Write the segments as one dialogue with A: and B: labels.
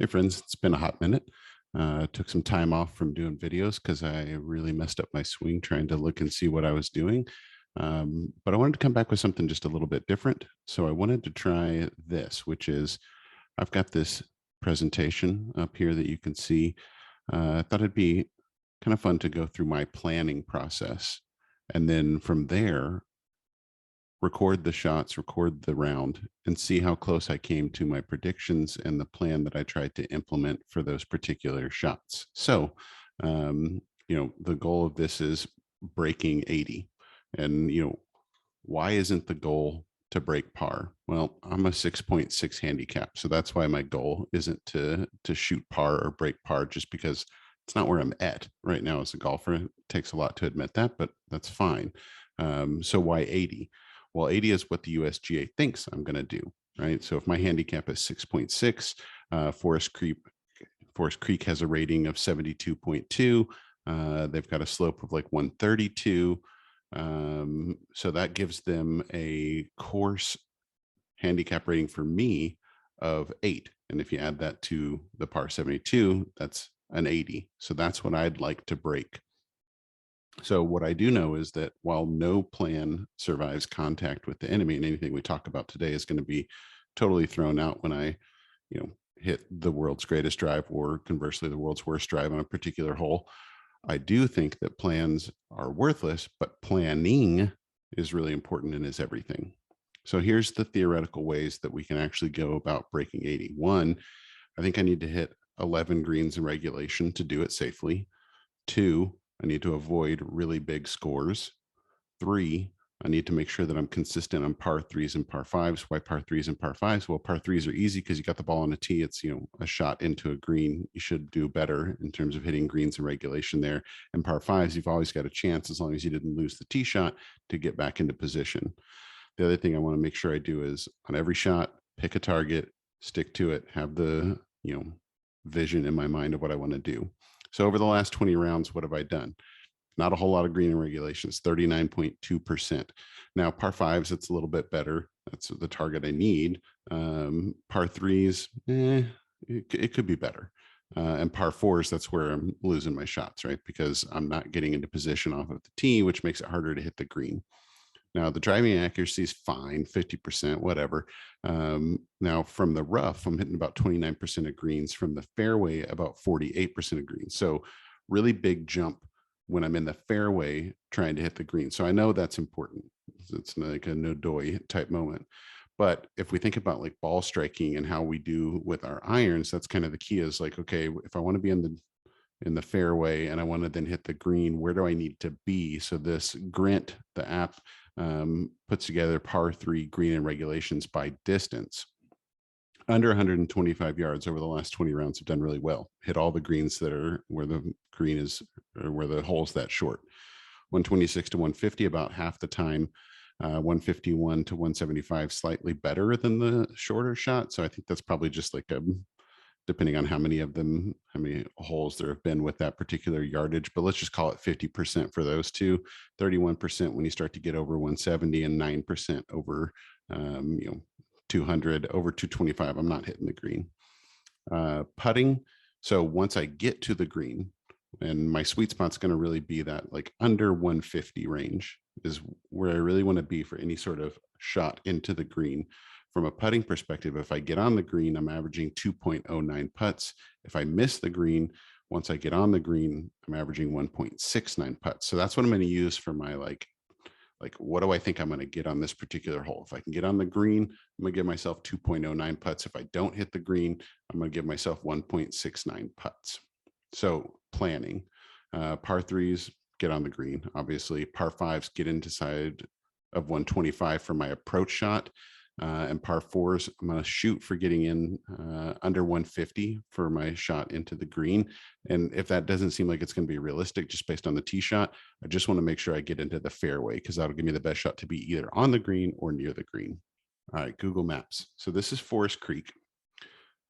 A: Hey friends, it's been a hot minute. Took some time off from doing videos because I really messed up my swing trying to look and see what I was doing. But I wanted to come back with something just a little bit different. So I wanted to try this, which is I've got this presentation up here that you can see. I thought it'd be kind of fun to go through my planning process. And then from there, record the shots, record the round, and see how close I came to my predictions and the plan that I tried to implement for those particular shots. So, the goal of this is breaking 80. And, why isn't the goal to break par? Well, I'm a 6.6 handicap. So that's why my goal isn't to shoot par or break par, just because it's not where I'm at right now as a golfer. It takes a lot to admit that, but that's fine. So why 80? Well, 80 is what the USGA thinks I'm going to do, right? So if my handicap is 6.6, Forest Creek has a rating of 72.2. They've got a slope of like 132. So that gives them a course handicap rating for me of 8. And if you add that to the par 72, that's an 80. So that's what I'd like to break. So what I do know is that while no plan survives contact with the enemy, and anything we talk about today is going to be totally thrown out when I, hit the world's greatest drive or conversely the world's worst drive on a particular hole. I do think that plans are worthless, but planning is really important and is everything. So here's the theoretical ways that we can actually go about breaking 80. One, I think I need to hit 11 greens in regulation to do it safely. Two, I need to avoid really big scores. Three, I need to make sure that I'm consistent on par threes and par fives. Why par threes and par fives? Well, par threes are easy because you got the ball on a tee. It's, a shot into a green. You should do better in terms of hitting greens in regulation there. And par fives, you've always got a chance, as long as you didn't lose the tee shot, to get back into position. The other thing I want to make sure I do is on every shot, pick a target, stick to it, have the, vision in my mind of what I want to do. So over the last 20 rounds, what have I done? Not a whole lot of green in regulations, 39.2%. Now, par fives, it's a little bit better. That's the target I need. Par threes, it could be better. And par fours, that's where I'm losing my shots, right? Because I'm not getting into position off of the tee, which makes it harder to hit the green. Now, the driving accuracy is fine, 50%, whatever. Now, from the rough, I'm hitting about 29% of greens. From the fairway, about 48% of greens. So really big jump when I'm in the fairway trying to hit the green. So I know that's important. It's like a no doy type moment. But if we think about like ball striking and how we do with our irons, that's kind of the key is like, okay, if I want to be in the fairway and I want to then hit the green, where do I need to be? So this Grint, the app, puts together par three green and regulations by distance. Under 125 yards over the last 20 rounds have done really well. Hit all the greens that are where the green is, or where the hole's that short. 126 to 150, about half the time. 151 to 175, slightly better than the shorter shot. So I think that's probably just like depending on how many holes there have been with that particular yardage, but let's just call it 50% for those two, 31% when you start to get over 170, and 9% over, 200, over 225. I'm not hitting the green. Putting. So once I get to the green, and my sweet spot's going to really be that like under 150 range is where I really want to be for any sort of shot into the green. From a putting perspective, if I get on the green, I'm averaging 2.09 putts. If I miss the green, once I get on the green, I'm averaging 1.69 putts. So that's what I'm going to use for my like what do I think I'm going to get on this particular hole? If I can get on the green, I'm going to give myself 2.09 putts. If I don't hit the green, I'm going to give myself 1.69 putts. So planning, par threes, get on the green. Obviously, par fives, get inside of 125 for my approach shot. And par fours, I'm going to shoot for getting in under 150 for my shot into the green. And if that doesn't seem like it's going to be realistic just based on the tee shot, I just want to make sure I get into the fairway because that'll give me the best shot to be either on the green or near the green. All right, Google Maps. So this is Forest Creek.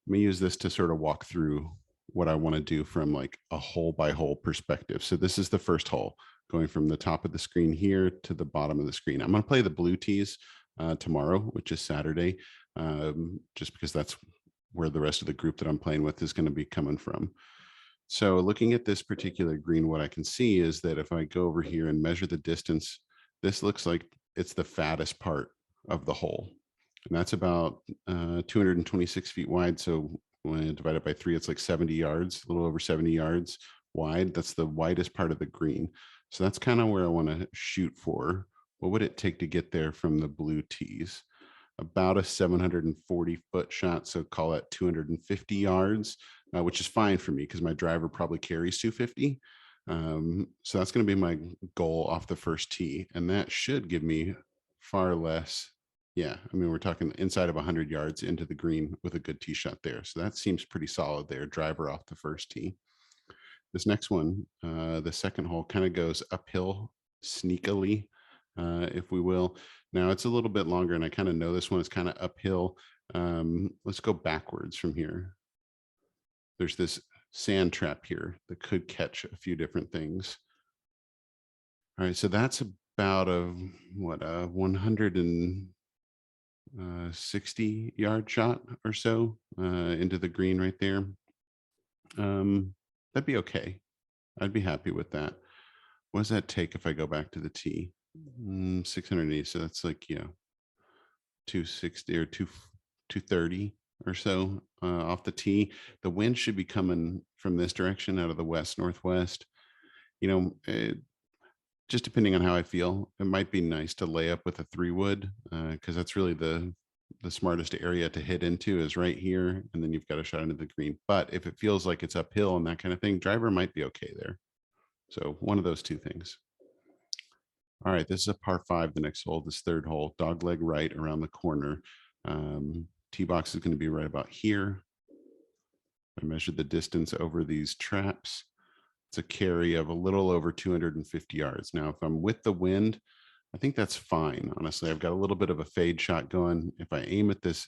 A: Let me use this to sort of walk through what I want to do from like a hole by hole perspective. So this is the first hole going from the top of the screen here to the bottom of the screen. I'm going to play the blue tees tomorrow, which is Saturday, just because that's where the rest of the group that I'm playing with is going to be coming from. So looking at this particular green, what I can see is that if I go over here and measure the distance, this looks like it's the fattest part of the hole. And that's about 226 feet wide. So when I divide it by 3, it's like 70 yards, a little over 70 yards wide. That's the widest part of the green. So that's kind of where I want to shoot for. What would it take to get there from the blue tees? About a 740-foot shot, so call it 250 yards, which is fine for me because my driver probably carries 250. So that's going to be my goal off the first tee, and that should give me far less. Yeah, I mean, we're talking inside of 100 yards into the green with a good tee shot there. So that seems pretty solid there, driver off the first tee. This next one, the second hole, kind of goes uphill sneakily, if we will. Now it's a little bit longer, and I kind of know this one is kind of uphill. Let's go backwards from here. There's this sand trap here that could catch a few different things. All right, so that's about a 160 yard shot or so into the green right there. That'd be okay. I'd be happy with that. What does that take if I go back to the tee? 680. So that's like, 260 or 230 or so off the tee. The wind should be coming from this direction out of the west northwest. Just depending on how I feel, it might be nice to lay up with a 3-wood because that's really the smartest area to hit into is right here, and then you've got a shot into the green. But if it feels like it's uphill and that kind of thing, driver might be okay there. So one of those two things. All right, this is a par 5, the next hole, this third hole, dog leg right around the corner. Tee box is going to be right about here. I measured the distance over these traps. It's a carry of a little over 250 yards. Now, if I'm with the wind, I think that's fine. Honestly, I've got a little bit of a fade shot going. If I aim at this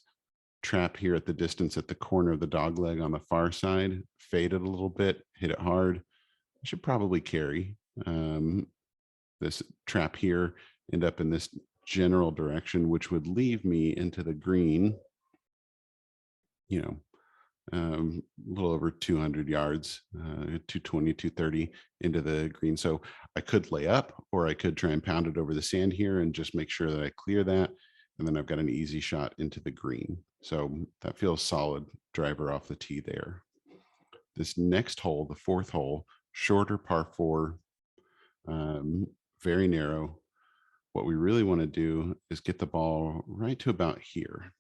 A: trap here at the distance at the corner of the dog leg on the far side, fade it a little bit, hit it hard, I should probably carry. This trap here, end up in this general direction, which would leave me into the green, a little over 200 yards, 220, 230 into the green. So I could lay up, or I could try and pound it over the sand here and just make sure that I clear that. And then I've got an easy shot into the green. So that feels solid, driver off the tee there. This next hole, the fourth hole, shorter par 4, very narrow. What we really want to do is get the ball right to about here,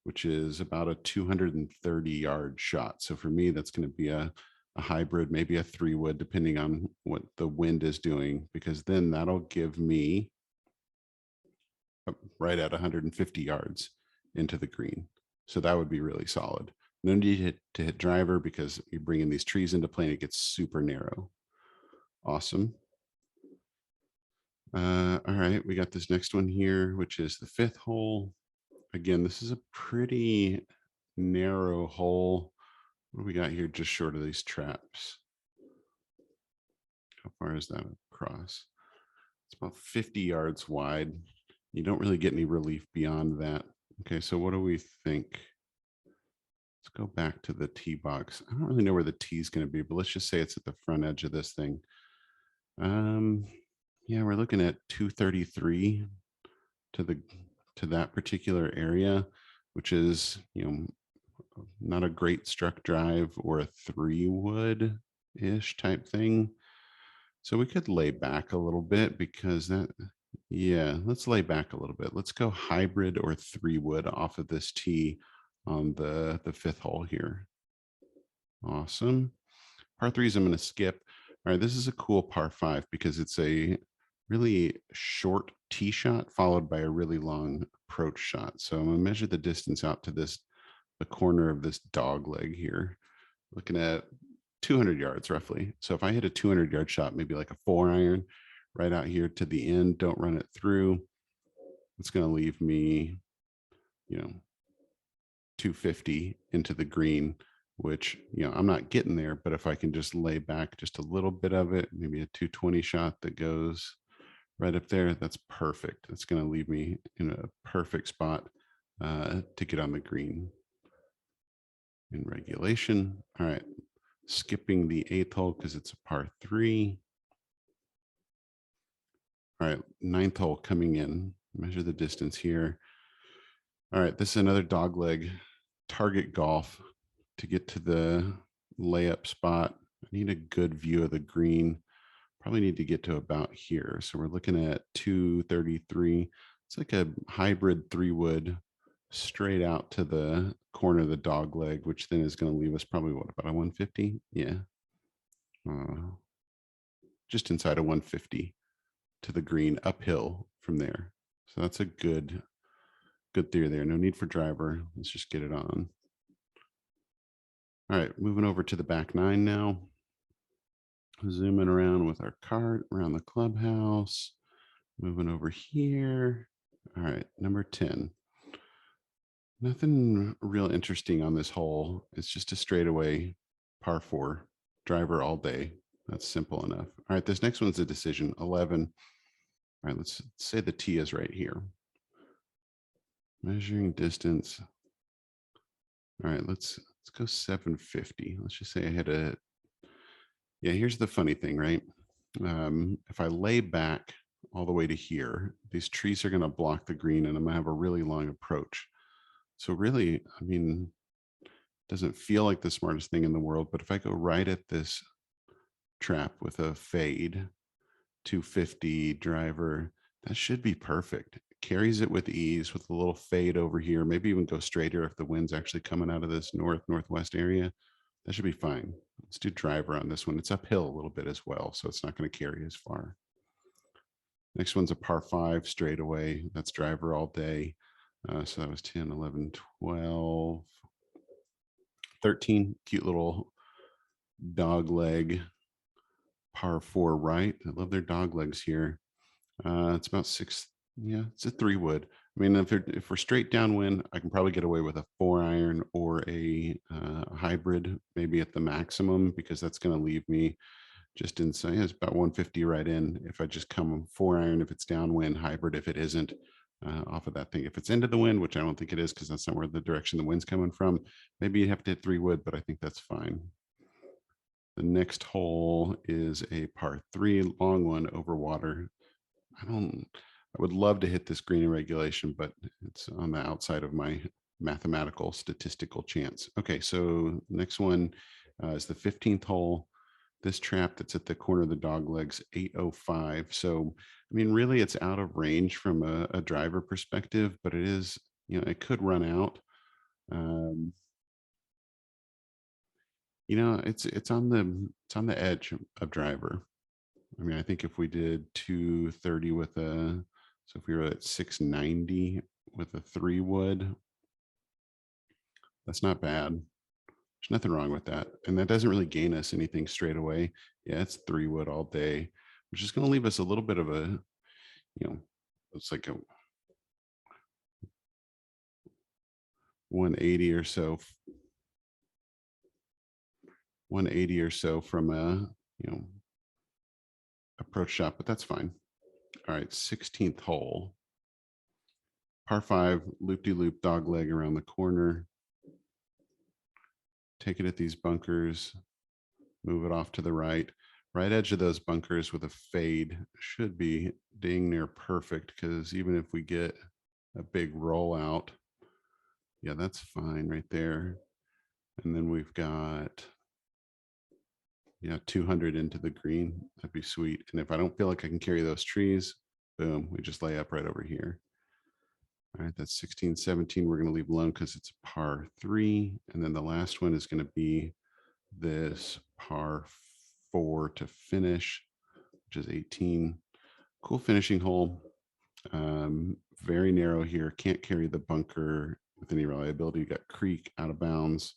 A: which is about a 230 yard shot. So for me, that's going to be a hybrid, maybe a 3-wood, depending on what the wind is doing, because then that'll give me right at 150 yards into the green. So that would be really solid. No need to hit driver because you're bringing these trees into play and it gets super narrow. Awesome. All right, we got this next one here, which is the 5th hole. Again, this is a pretty narrow hole. What do we got here just short of these traps? How far is that across? It's about 50 yards wide. You don't really get any relief beyond that. Okay, so what do we think? Let's go back to the tee box. I don't really know where the tee is going to be, but let's just say it's at the front edge of this thing. Yeah, we're looking at 233 to that particular area, which is, not a great struck drive or a 3-wood ish type thing. So we could lay back a little bit because let's lay back a little bit. Let's go hybrid or 3-wood off of this tee on the 5th hole here. Awesome. Par 3s I'm going to skip. All right, this is a cool par 5 because it's a really short tee shot followed by a really long approach shot. So I'm going to measure the distance out to the corner of this dog leg here, looking at 200 yards roughly. So if I hit a 200 yard shot, maybe like a 4-iron right out here to the end, don't run it through, it's going to leave me, 250 into the green, which, I'm not getting there, but if I can just lay back just a little bit of it, maybe a 220 shot that goes right up there, that's perfect. It's going to leave me in a perfect spot to get on the green. in regulation. All right, skipping the 8th hole because it's a par 3. All right, 9th hole coming in. Measure the distance here. All right, this is another dog leg, target golf to get to the layup spot. I need a good view of the green. Probably need to get to about here. So we're looking at 233. It's like a hybrid 3-wood straight out to the corner of the dog leg, which then is going to leave us probably what, about a 150? Yeah. Just inside of 150 to the green uphill from there. So that's a good theory there. No need for driver. Let's just get it on. All right, moving over to the back 9 now. Zooming around with our cart around the clubhouse. Moving over here. All right, number 10. Nothing real interesting on this hole. It's just a straightaway par 4, driver all day. That's simple enough. All right, this next one's a decision, 11. All right, let's say the tee is right here. Measuring distance. All right, let's go 750. Let's just say I hit a, yeah, here's the funny thing, right? If I lay back all the way to here, these trees are going to block the green and I'm going to have a really long approach. So really, I mean, doesn't feel like the smartest thing in the world, but if I go right at this trap with a fade, 250 driver, that should be perfect. Carries it with ease with a little fade over here, maybe even go straighter if the wind's actually coming out of this northwest area. That should be fine. Let's do driver on this one. It's uphill a little bit as well, so it's not going to carry as far. Next one's a par 5 straightaway. That's driver all day. So that was 10, 11, 12, 13. Cute little dog leg. Par 4 right. I love their dog legs here. It's about 6. Yeah, it's a 3-wood. I mean, if we're straight downwind, I can probably get away with a 4-iron or a hybrid, maybe at the maximum, because that's going to leave me just inside. It's about 150 right in. If I just come 4-iron, if it's downwind, hybrid if it isn't, off of that thing. If it's into the wind, which I don't think it is, because that's not where the direction the wind's coming from, maybe you have to hit 3-wood, but I think that's fine. The next hole is a par 3, long one over water. I would love to hit this green in regulation, but it's on the outside of my mathematical statistical chance. Okay, so next one is the 15th hole. This trap that's at the corner of the dog legs, 805. So, I mean, really it's out of range from a driver perspective, but it is, it could run out. It's on the edge of driver. I mean, I think if we did 230 with so if we were at 690 with a 3-wood, that's not bad. There's nothing wrong with that. And that doesn't really gain us anything straight away. Yeah, it's 3-wood all day, which is going to leave us a little bit of a, it's like a 180 or so. 180 or so from a, approach shot, but that's fine. All right, 16th hole. Par 5, loop-de-loop dog leg around the corner. Take it at these bunkers, move it off to the right. Right edge of those bunkers with a fade should be dang near perfect, because even if we get a big rollout, yeah, that's fine right there. And then we've got, 200 into the green. That'd be sweet. And if I don't feel like I can carry those trees, boom, we just lay up right over here. All right, that's 16, 17. We're going to leave alone because it's a par 3. And then the last one is going to be this par 4 to finish, which is 18. Cool finishing hole. Very narrow here. Can't carry the bunker with any reliability. You got creek, out of bounds,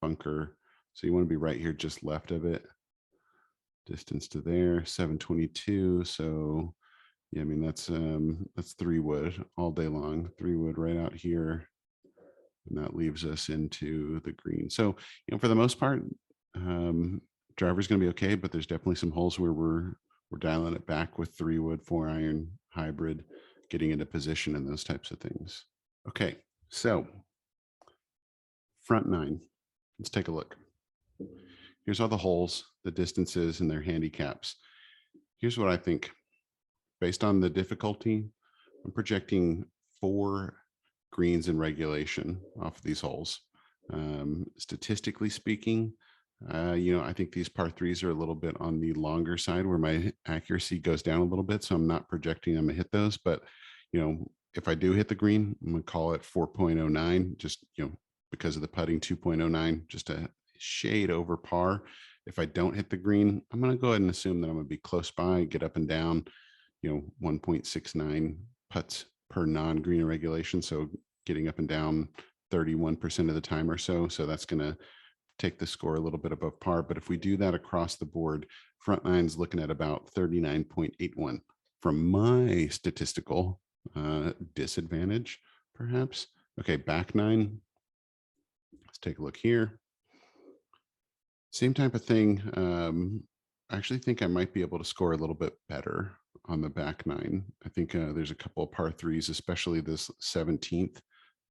A: bunker. So you want to be right here, just left of it. Distance to there, 722. So yeah, I mean, that's 3-wood all day long. 3-wood right out here. And that leaves us into the green. So, for the most part, driver's going to be okay, but there's definitely some holes where we're dialing it back with 3-wood, 4-iron, hybrid, getting into position and those types of things. Okay, so front 9. Let's take a look. Here's all the holes, the distances, and their handicaps. Here's what I think. Based on the difficulty, I'm projecting 4 greens in regulation off of these holes. Statistically speaking, I think these par threes are a little bit on the longer side where my accuracy goes down a little bit. So I'm not projecting I'm gonna hit those, but if I do hit the green, I'm gonna call it 4.09, just, because of the putting 2.09, just a shade over par. If I don't hit the green, I'm gonna go ahead and assume that I'm gonna be close by, get up and down, 1.69 putts per non-green in regulation. So getting up and down 31% of the time or so. So that's going to take the score a little bit above par. But if we do that across the board, front nine's looking at about 39.81 from my statistical disadvantage, perhaps. Okay, back nine. Let's take a look here. Same type of thing. I actually think I might be able to score a little bit better on the back nine. I think there's a couple of par threes, especially this 17th,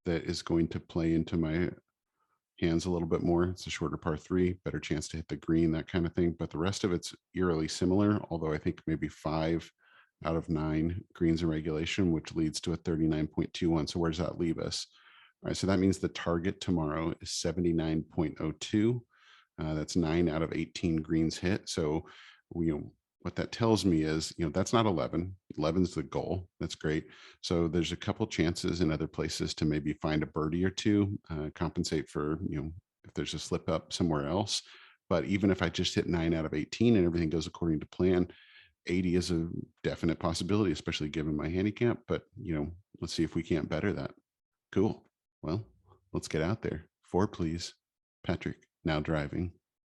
A: that is going to play into my hands a little bit more. It's a shorter par three, better chance to hit the green, that kind of thing. But the rest of it's eerily similar, although I think maybe 5 out of 9 greens in regulation, which leads to a 39.21. So where does that leave us? All right, so that means the target tomorrow is 79.02. That's 9 out of 18 greens hit. So, what that tells me is, that's not 11. 11's the goal. That's great. So there's a couple chances in other places to maybe find a birdie or two, compensate for, if there's a slip up somewhere else. But even if I just hit 9 out of 18 and everything goes according to plan, 80 is a definite possibility, especially given my handicap. But, let's see if we can't better that. Cool. Well, let's get out there. 4, please. Patrick, now driving.